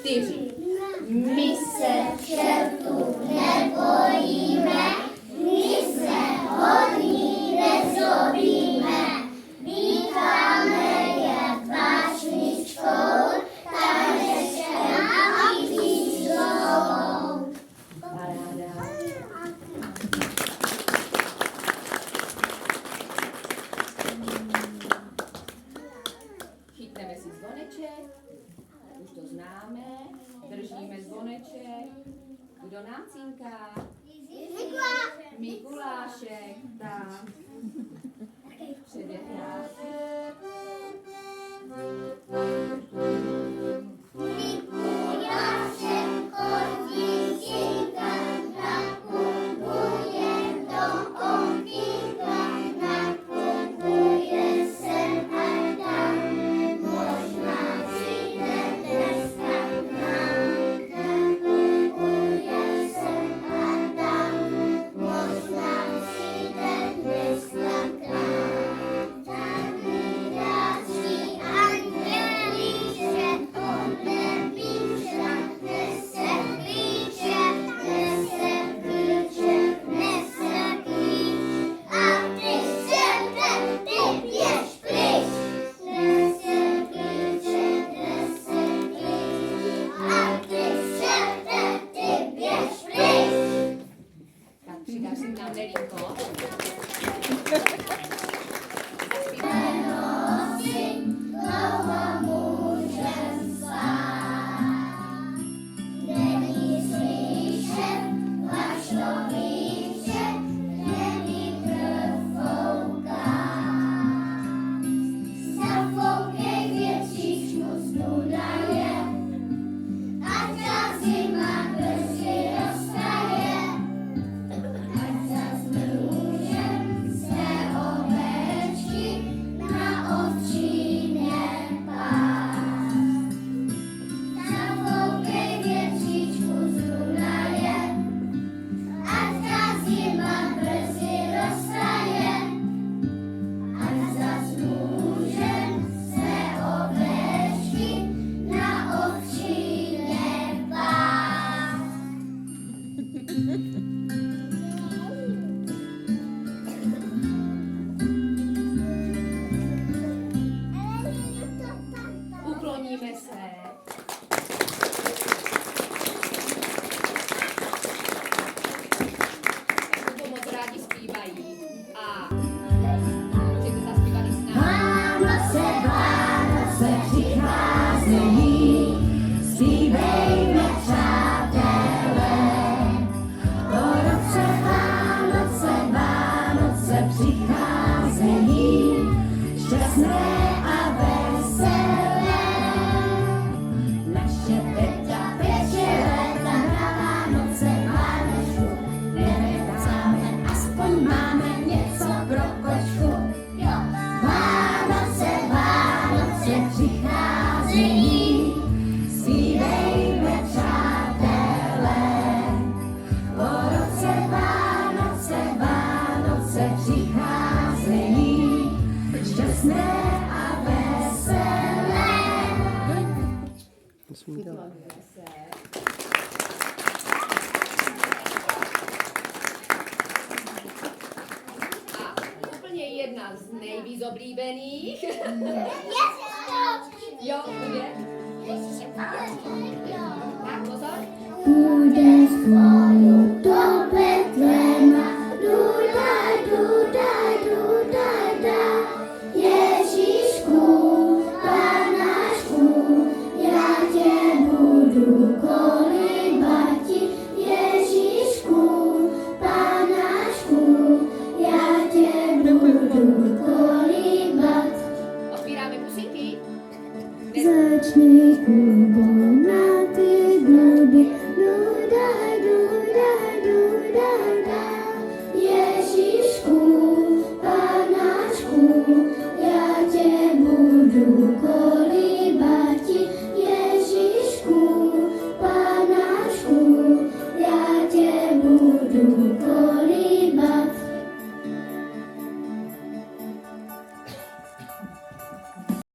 4. My se čertu nebojíme, my se hodní nezlobíme. Vítáme je vášničkou, tanečkem a písňou. Chytneme si zvoneček, už to známe, držíme zvoneček. Kdo nám cinká? Mikulášek, tak. Předehrát. Mikulášek chodí cinka, nakupuje do kompíka, nakupuje sem a tam. Možná přijde dneska k nám, nakupuje sem a tam. Možná přijde dneska k nám. Zavírací andělíče, on nepíše, nese klíče, nese klíč. A ty sebe, ty běž pryč. Nese klíče, nese klíč. A ty sebe, ty běž pryč. Tak přidáš si nám Nelinko. Noci dlouho můžem spát. Není slyšet váš novíček, není krev fouká. Zafoukej většičku studaje, ať ta zima brzy roztaje. Ať zas můžem své ovečky na ovčíně pást. Zafoukej většičku z Dunaje, ať ta zima brzy roztaje. Ať zas můžem své ovečky na ovčíně pást. Ukloníme se. Tak moc rádi zpívají. A můžete zaspívat i s námi. Vánoce přicházejí, zpívejme přátelé. Po roce Vánoce přicházejí, šťastné a veselé. Naše Petra peče léta na Vánoce Vánečku, nevecáme, aspoň máme něco pro kočku. Vánoce přicházejí, zpívejme přátelé. Po roce Vánoce přicházejí, šťastné a veselé. Ukloníme se. A úplně jedna z nejvíc oblíbených. Jo, kde? Tak, pozor. Půjde spolu do Betléma, da. Ježíšku, Panáčku, já tě budu kolibati. Ježíšku, Panáčku, já tě budu kolibat. Otvíráme pusinky. Začni Kubo na